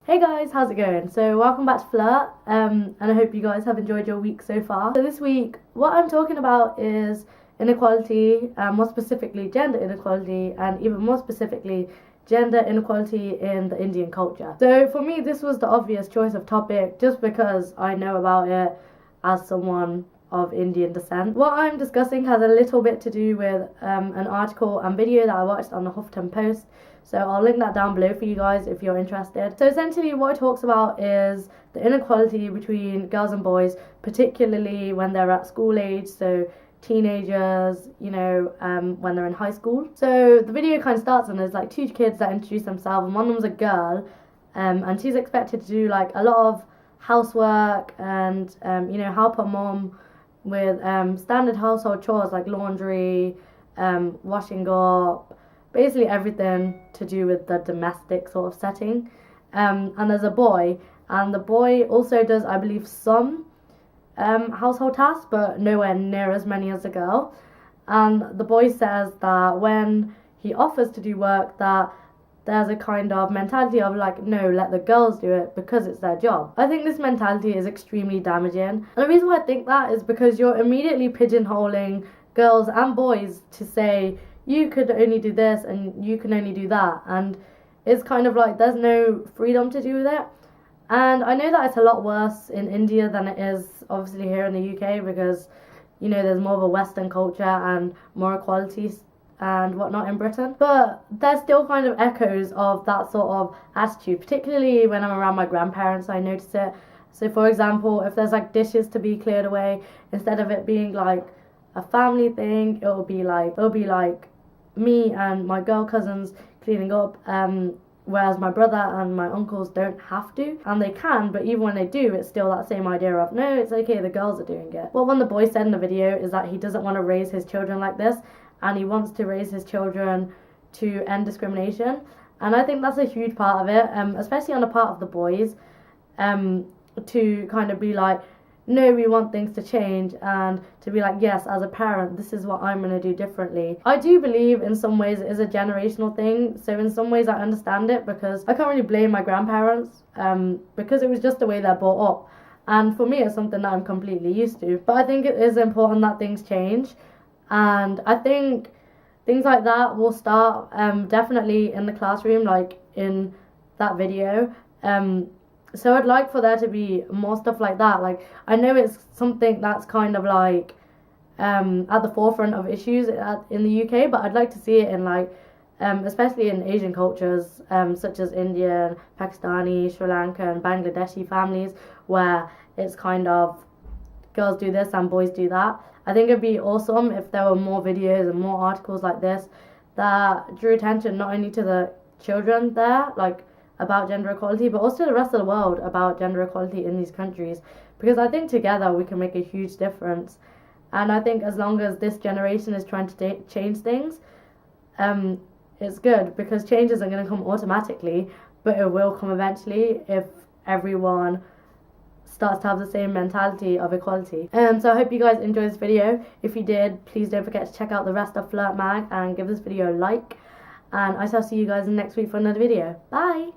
Hey guys, how's it going? So welcome back to Flurt, and I hope you guys have enjoyed your week so far. So this week, what I'm talking about is inequality, more specifically gender inequality, and even more specifically gender inequality in the Indian culture. So for me, this was the obvious choice of topic just because I know about it as someone of Indian descent. What I'm discussing has a little bit to do with an article and video that I watched on the Huffington Post. So I'll link that down below for you guys if you're interested. So essentially what it talks about is the inequality between girls and boys, particularly when they're at school age, so teenagers, when they're in high school. So the video kind of starts and there's like two kids that introduce themselves, and one of them's a girl, and she's expected to do like a lot of housework and help her mom with standard household chores like laundry, washing up, basically everything to do with the domestic sort of setting. And there's a boy, and the boy also does, I believe, some household tasks, but nowhere near as many as the girl. And the boy says that when he offers to do work, that there's a kind of mentality of like, no, let the girls do it because it's their job. I think this mentality is extremely damaging. And the reason why I think that is because you're immediately pigeonholing girls and boys to say, you could only do this and you can only do that, and it's kind of like there's no freedom to do that. And I know that it's a lot worse in India than it is obviously here in the UK, because there's more of a Western culture and more equality and whatnot in Britain, but there's still kind of echoes of that sort of attitude, particularly when I'm around my grandparents. I notice it. So for example, if there's like dishes to be cleared away, instead of it being like a family thing, it'll be like me and my girl cousins cleaning up, whereas my brother and my uncles don't have to, and they can, but even when they do, it's still that same idea of no, it's okay, the girls are doing it. What one of the boys said in the video is that he doesn't want to raise his children like this, and he wants to raise his children to end discrimination. And I think that's a huge part of it, especially on the part of the boys, to kind of be like, no, we want things to change, and to be like, yes, as a parent, this is what I'm going to do differently. I do believe in some ways it is a generational thing, so in some ways I understand it, because I can't really blame my grandparents, because it was just the way they're brought up, and for me it's something that I'm completely used to. But I think it is important that things change, and I think things like that will start definitely in the classroom, like in that video. So I'd like for there to be more stuff like that. Like, I know it's something that's kind of like at the forefront of issues in the UK, but I'd like to see it in like, especially in Asian cultures, such as Indian, Pakistani, Sri Lankan, Bangladeshi families, where it's kind of girls do this and boys do that. I think it'd be awesome if there were more videos and more articles like this that drew attention not only to the children there, like, about gender equality, but also the rest of the world about gender equality in these countries, because I think together we can make a huge difference. And I think as long as this generation is trying to change things, it's good, because change isn't going to come automatically, but it will come eventually if everyone starts to have the same mentality of equality. So I hope you guys enjoyed this video. If you did, please don't forget to check out the rest of Flirt Mag and give this video a like, and I shall see you guys next week for another video. Bye!